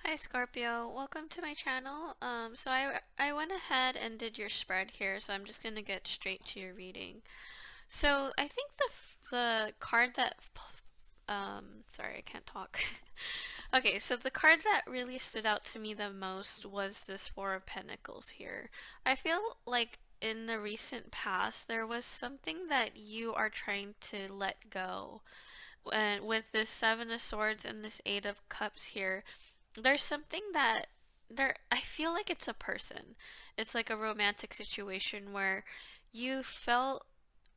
Hi Scorpio, welcome to my channel. So I went ahead and did your spread here, so I'm just gonna get straight to your reading. So I think the card that sorry, I can't talk. Okay, so the card that really stood out to me the most was this Four of Pentacles here. I feel like in the recent past there was something that you are trying to let go. And with this Seven of Swords and this Eight of Cups here, there's something that I feel like it's a person. It's like a romantic situation where you felt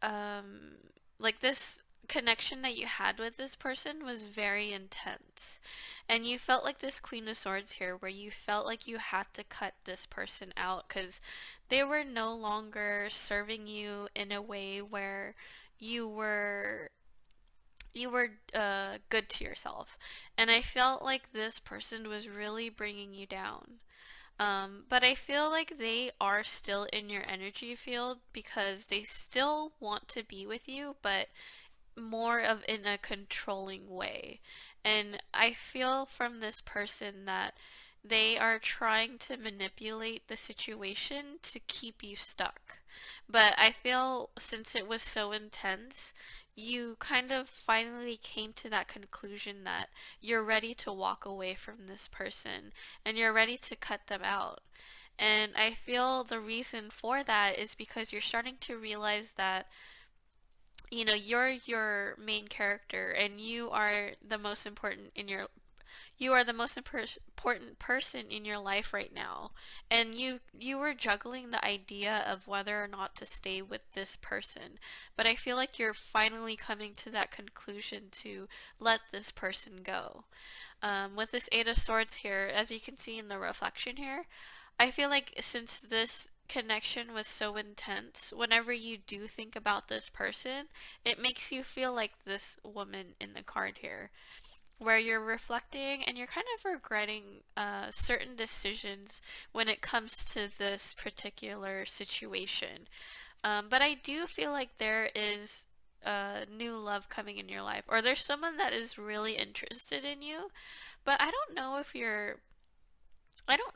um like this connection that you had with this person was very intense. And you felt like this Queen of Swords here where you felt like you had to cut this person out cuz they were no longer serving you in a way where you were good to yourself. And I felt like this person was really bringing you down. But I feel like they are still in your energy field because they still want to be with you, but more of in a controlling way. And I feel from this person that they are trying to manipulate the situation to keep you stuck. But I feel since it was so intense, you kind of finally came to that conclusion that you're ready to walk away from this person and you're ready to cut them out. And I feel the reason for that is because you're starting to realize that you're your main character and you are the most important person in your life right now. And you were juggling the idea of whether or not to stay with this person, but I feel like you're finally coming to that conclusion to let this person go. With this Eight of Swords here, as you can see in the reflection here, I feel like since this connection was so intense, whenever you do think about this person, it makes you feel like this woman in the card here, where you're reflecting and you're kind of regretting certain decisions when it comes to this particular situation. But I do feel like there is new love coming in your life, or there's someone that is really interested in you, but I don't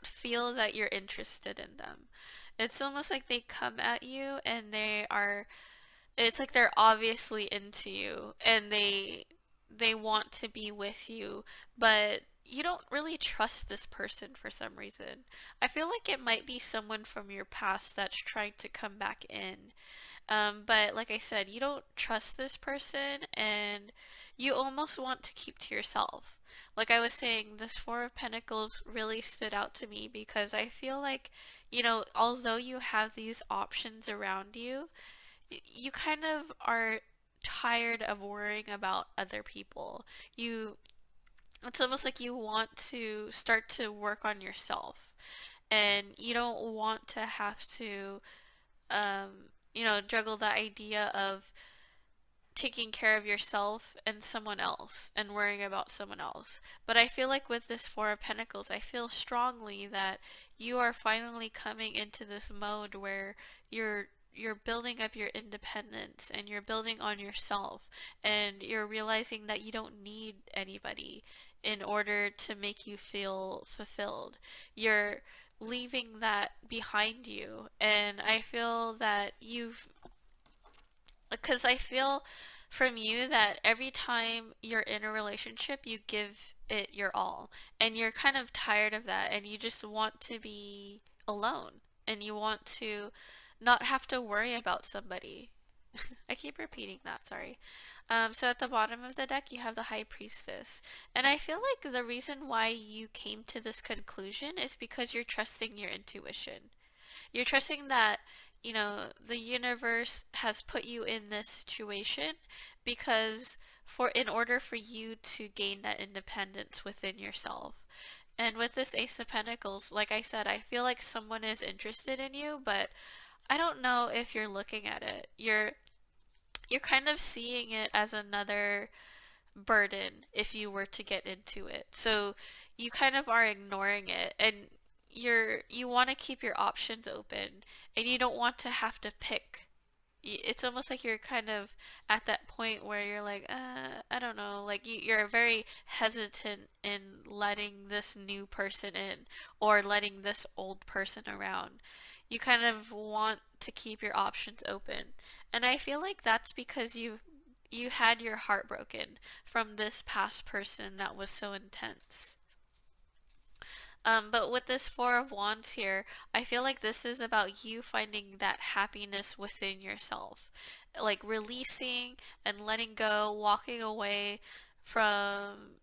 feel that you're interested in them. It's almost like they come at you and it's like they're obviously into you and they want to be with you, but you don't really trust this person for some reason. I feel like it might be someone from your past that's trying to come back in. But like I said, you don't trust this person and you almost want to keep to yourself. Like I was saying, this Four of Pentacles really stood out to me because I feel like, although you have these options around you, you kind of are tired of worrying about other people. It's almost like you want to start to work on yourself and you don't want to have to juggle the idea of taking care of yourself and someone else and worrying about someone else. But I feel like with this Four of Pentacles, I feel strongly that you are finally coming into this mode where you're building up your independence and you're building on yourself and you're realizing that you don't need anybody in order to make you feel fulfilled. You're leaving that behind you, and I feel that because I feel from you that every time you're in a relationship, you give it your all. And you're kind of tired of that. And you just want to be alone. And you want to not have to worry about somebody. I keep repeating that, sorry. So at the bottom of the deck, you have the High Priestess. And I feel like the reason why you came to this conclusion is because you're trusting your intuition. You're trusting that, the universe has put you in this situation because in order for you to gain that independence within yourself. And with this Ace of Pentacles, like I said, I feel like someone is interested in you, but I don't know if you're looking at it. You're kind of seeing it as another burden if you were to get into it. So you kind of are ignoring it and you want to keep your options open and you don't want to have to pick it's almost like you're kind of at that point where you're like, I don't know, like you're very hesitant in letting this new person in or letting this old person around. You kind of want to keep your options open. And I feel like that's because you had your heart broken from this past person that was so intense. But with this Four of Wands here, I feel like this is about you finding that happiness within yourself. Like releasing and letting go, walking away from,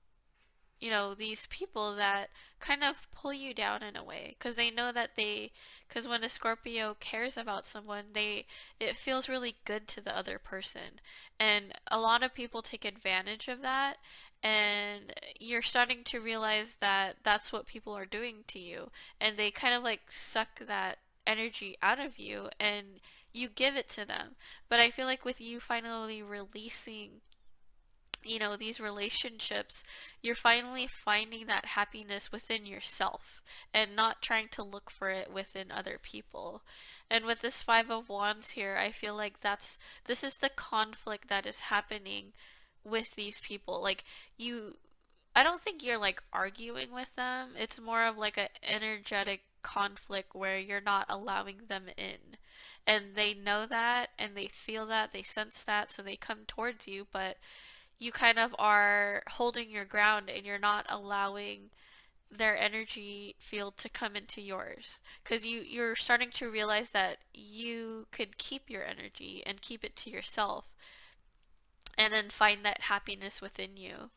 these people that kind of pull you down in a way. Because they know that because when a Scorpio cares about someone, it feels really good to the other person. And a lot of people take advantage of that, and you're starting to realize that that's what people are doing to you, and they kind of like suck that energy out of you and you give it to them. But I feel like with you finally releasing, these relationships, you're finally finding that happiness within yourself and not trying to look for it within other people. And with this Five of Wands here, I feel like this is the conflict that is happening with these people. Like I don't think you're like arguing with them. It's more of like an energetic conflict where you're not allowing them in. And they know that and they feel that, they sense that, so they come towards you, but you kind of are holding your ground and you're not allowing their energy field to come into yours, because you're starting to realize that you could keep your energy and keep it to yourself and then find that happiness within you.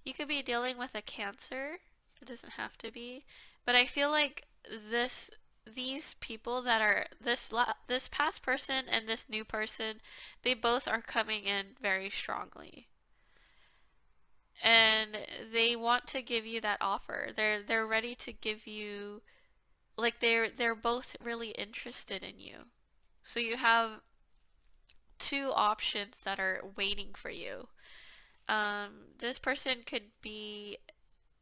You could be dealing with a Cancer. It doesn't have to be, but I feel like these people that are this past person and this new person, they both are coming in very strongly, and they want to give you that offer. They're ready to give you, like, they're both really interested in you. So you have two options that are waiting for you. This person could be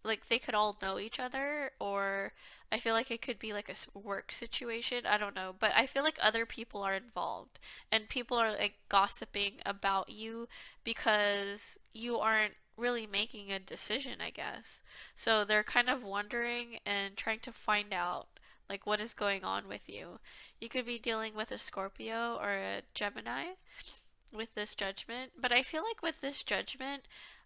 like they could all know each other, or I feel like it could be like a work situation. I don't know, but I feel like other people are involved and people are like gossiping about you because you aren't really making a decision, I guess. So they're kind of wondering and trying to find out like what is going on with you. You could be dealing with a Scorpio or a Gemini with this judgment, but I feel like with this judgment,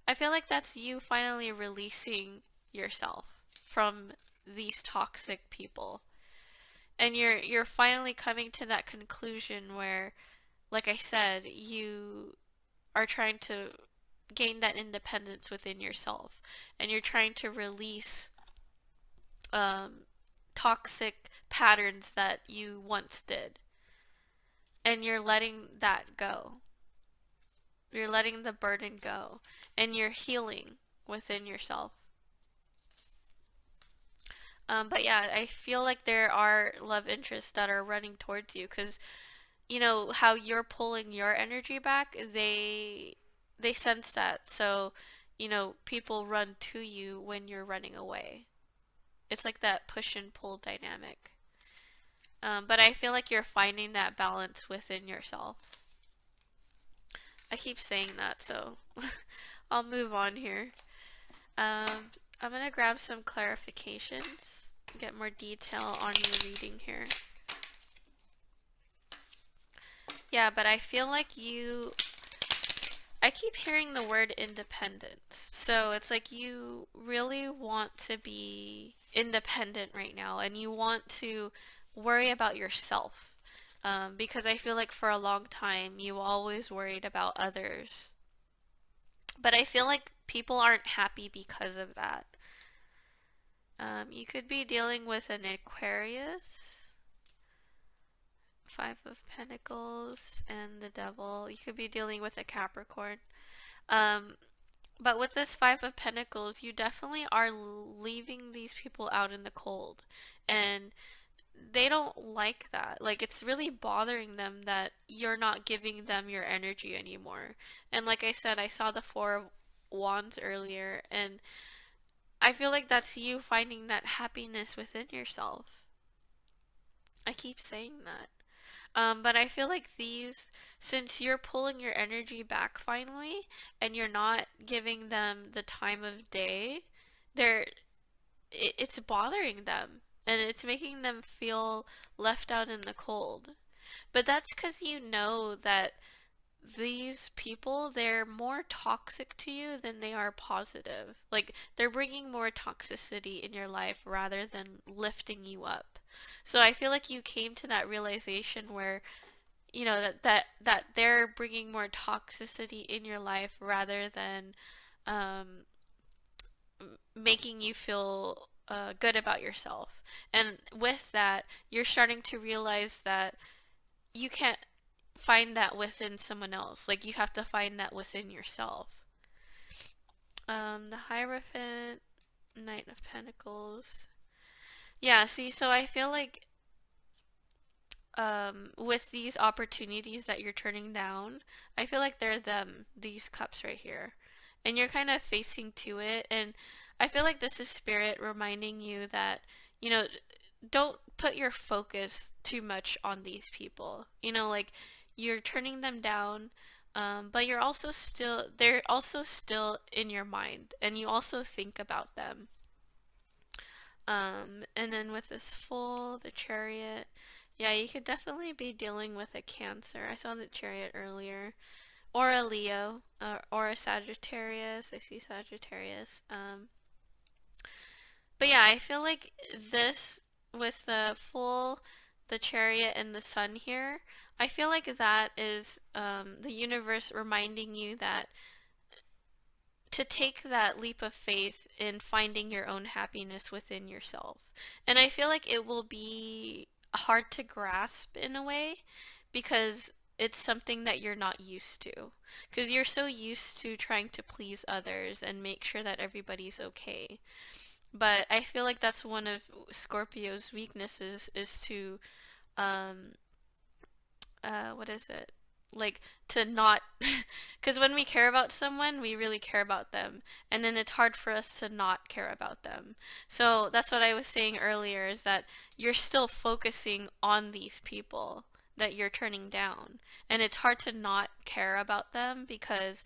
I feel like that's you finally releasing yourself from these toxic people. And you're finally coming to that conclusion where, like I said, you are trying to gain that independence within yourself, and you're trying to release um, toxic patterns that you once did, and you're letting that go. You're letting the burden go, and you're healing within yourself. But yeah, I feel like there are love interests that are running towards you because you know how you're pulling your energy back. They sense that, so people run to you when you're running away. It's like that push and pull dynamic. But I feel like you're finding that balance within yourself. I keep saying that, so I'll move on here. I'm gonna grab some clarifications, get more detail on your reading here. Yeah, but I feel like I keep hearing the word independence. So it's like you really want to be independent right now and you want to worry about yourself. Because I feel like for a long time you always worried about others. But I feel like people aren't happy because of that. You could be dealing with an Aquarius, Five of Pentacles, and the Devil. You could be dealing with a Capricorn. Um, but with this Five of Pentacles, you definitely are leaving these people out in the cold. And they don't like that. Like, it's really bothering them that you're not giving them your energy anymore. And like I said, I saw the Four of Wands earlier, and I feel like that's you finding that happiness within yourself. I keep saying that. But I feel like these, since you're pulling your energy back finally, and you're not giving them the time of day, they're it's bothering them, and it's making them feel left out in the cold. But that's because you know that these people, they're more toxic to you than they are positive. Like, they're bringing more toxicity in your life rather than lifting you up. So I feel like you came to that realization where, that they're bringing more toxicity in your life rather than um, making you feel good about yourself. And with that, you're starting to realize that you can't find that within someone else. Like, you have to find that within yourself. The Hierophant, Knight of Pentacles. Yeah, see, so I feel like with these opportunities that you're turning down, I feel like they're these cups right here. And you're kind of facing to it. And I feel like this is spirit reminding you that, you know, don't put your focus too much on these people. Like, you're turning them down, but they're also still in your mind, and you also think about them. And then with this Fool, the Chariot, yeah, you could definitely be dealing with a Cancer. I saw the Chariot earlier. Or a Leo, or a Sagittarius. I see Sagittarius. But yeah, I feel like this, with the Fool, the Chariot, and the Sun here, I feel like that is the universe reminding you that to take that leap of faith in finding your own happiness within yourself. And I feel like it will be hard to grasp in a way because it's something that you're not used to. Because you're so used to trying to please others and make sure that everybody's okay. But I feel like that's one of Scorpio's weaknesses, is to um what is it? Like, to not, because when we care about someone, we really care about them, and then it's hard for us to not care about them. So that's what I was saying earlier, is that you're still focusing on these people that you're turning down, and it's hard to not care about them because,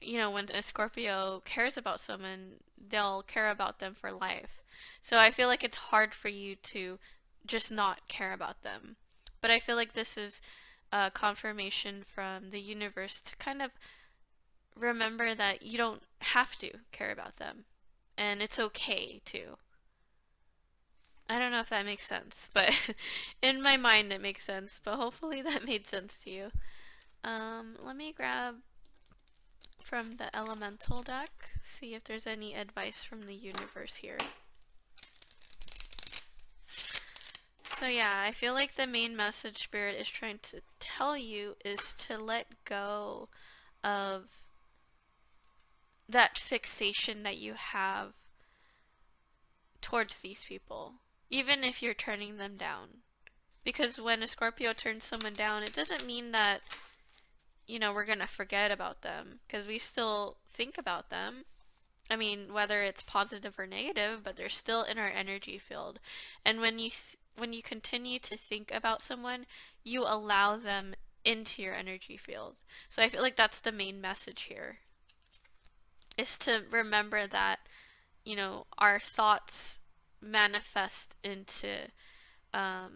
when a Scorpio cares about someone, they'll care about them for life. So I feel like it's hard for you to just not care about them. But I feel like this is confirmation from the universe to kind of remember that you don't have to care about them. And it's okay to. I don't know if that makes sense, but in my mind it makes sense. But hopefully that made sense to you. Let me grab from the elemental deck, see if there's any advice from the universe here. So yeah, I feel like the main message Spirit is trying to tell you is to let go of that fixation that you have towards these people, even if you're turning them down. Because when a Scorpio turns someone down, it doesn't mean that, we're gonna forget about them, because we still think about them. I mean, whether it's positive or negative, but they're still in our energy field. And when you continue to think about someone, you allow them into your energy field. So I feel like that's the main message here, is to remember that, our thoughts manifest into um,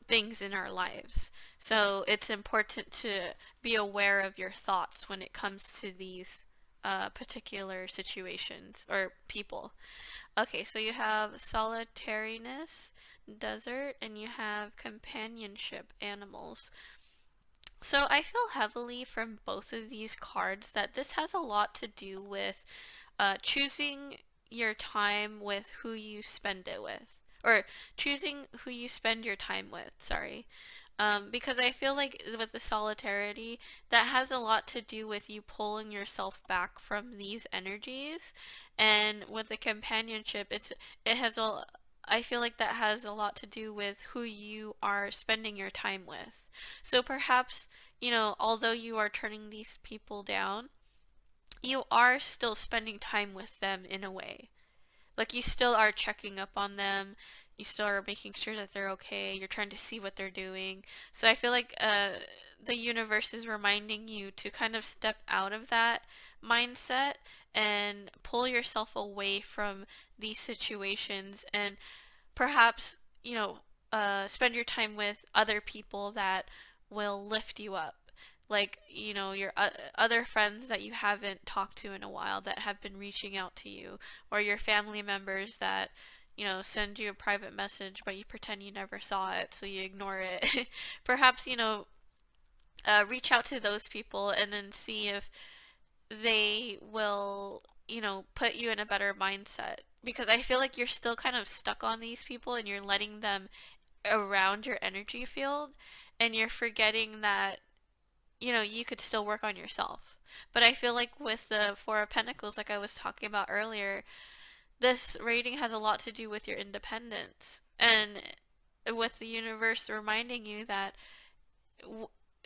things in our lives. So it's important to be aware of your thoughts when it comes to these particular situations or people. Okay, so you have solitariness, desert, and you have companionship, animals. So I feel heavily from both of these cards that this has a lot to do with choosing your time with who you spend it with. Or choosing who you spend your time with, sorry. Because I feel like with the solitarity, that has a lot to do with you pulling yourself back from these energies. And with the companionship, it has a I feel like that has a lot to do with who you are spending your time with. So perhaps, although you are turning these people down, you are still spending time with them in a way. Like, you still are checking up on them. you still are making sure that they're okay. You're trying to see what they're doing. So I feel like the universe is reminding you to kind of step out of that mindset and pull yourself away from these situations, and perhaps, spend your time with other people that will lift you up. Like, your other friends that you haven't talked to in a while that have been reaching out to you, or your family members that, send you a private message, but you pretend you never saw it, so you ignore it. Perhaps, reach out to those people and then see if they will, put you in a better mindset. Because I feel like you're still kind of stuck on these people and you're letting them around your energy field, and you're forgetting that, you could still work on yourself. But I feel like with the Four of Pentacles, like I was talking about earlier, this rating has a lot to do with your independence. And with the universe reminding you that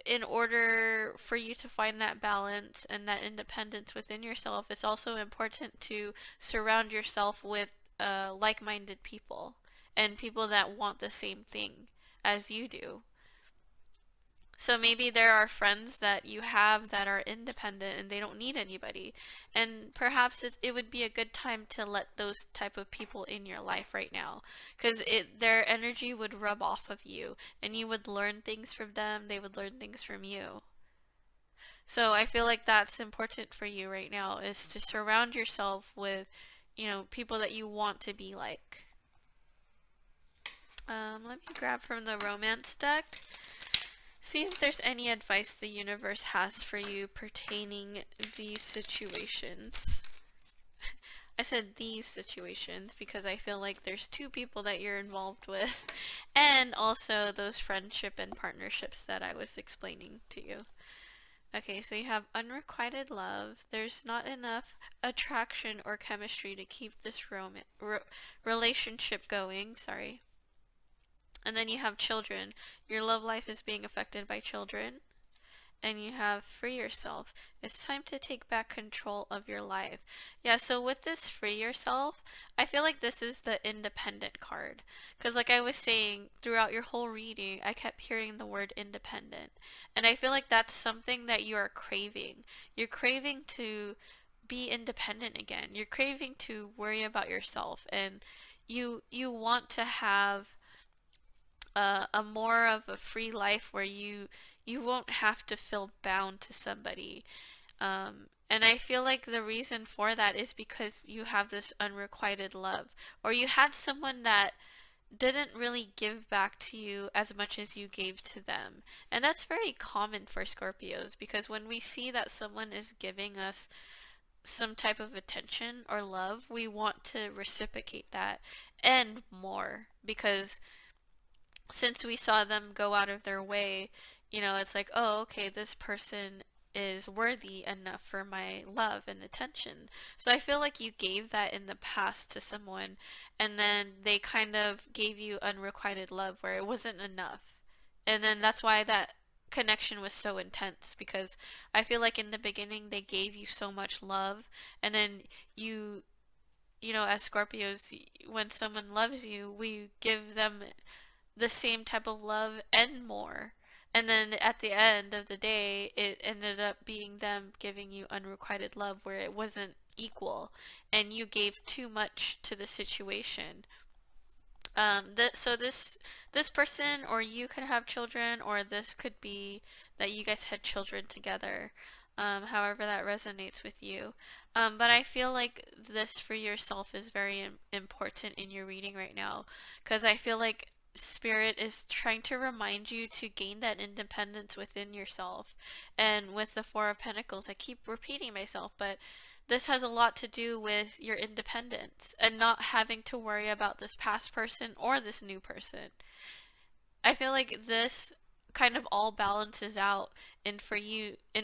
in order for you to find that balance and that independence within yourself, it's also important to surround yourself with like-minded people and people that want the same thing as you do. So maybe there are friends that you have that are independent and they don't need anybody. And perhaps it would be a good time to let those type of people in your life right now. Because their energy would rub off of you and you would learn things from them. They would learn things from you. So I feel like that's important for you right now, is to surround yourself with, people that you want to be like. Let me grab from the romance deck. See if there's any advice the universe has for you pertaining these situations. I said these situations because I feel like there's two people that you're involved with, and also those friendship and partnerships that I was explaining to you. Okay, so you have unrequited love. There's not enough attraction or chemistry to keep this relationship going. Sorry. And then you have children. Your love life is being affected by children. And you have free yourself. It's time to take back control of your life. Yeah, so with this free yourself, I feel like this is the independent card. Because like I was saying, throughout your whole reading, I kept hearing the word independent. And I feel like that's something that you are craving. You're craving to be independent again. You're craving to worry about yourself. And you want to have a more of a free life where you won't have to feel bound to somebody. And I feel like the reason for that is because you have this unrequited love, or you had someone that didn't really give back to you as much as you gave to them. And that's very common for Scorpios, because when we see that someone is giving us some type of attention or love, we want to reciprocate that and more, because since we saw them go out of their way, it's like, oh, okay, this person is worthy enough for my love and attention. So I feel like you gave that in the past to someone, and then they kind of gave you unrequited love where it wasn't enough. And then that's why that connection was so intense, because I feel like in the beginning they gave you so much love, and then as Scorpios, when someone loves you, we give them the same type of love and more. And then at the end of the day, it ended up being them giving you unrequited love where it wasn't equal, and you gave too much to the situation. So this person or you could have children, or this could be that you guys had children together. However that resonates with you. But I feel like this for yourself is very important in your reading right now, because I feel like Spirit is trying to remind you to gain that independence within yourself. And with the Four of Pentacles, I keep repeating myself, but this has a lot to do with your independence and not having to worry about this past person or this new person. I feel like this kind of all balances out in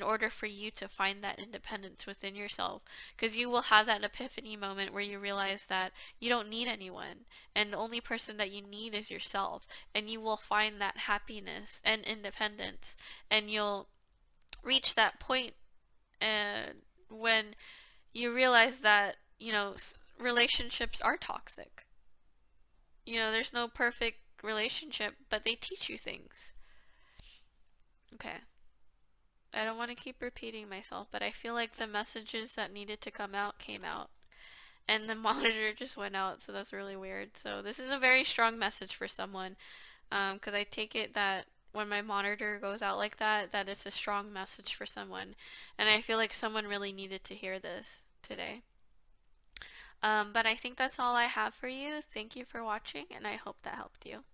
order for you to find that independence within yourself, because you will have that epiphany moment where you realize that you don't need anyone, and the only person that you need is yourself, and you will find that happiness and independence, and you'll reach that point when you realize that relationships are toxic. there's no perfect relationship, but they teach you things. Okay. I don't want to keep repeating myself, but I feel like the messages that needed to come out came out. And the monitor just went out, so that's really weird. So this is a very strong message for someone, because I take it that when my monitor goes out like that, that it's a strong message for someone. And I feel like someone really needed to hear this today. But I think that's all I have for you. Thank you for watching, and I hope that helped you.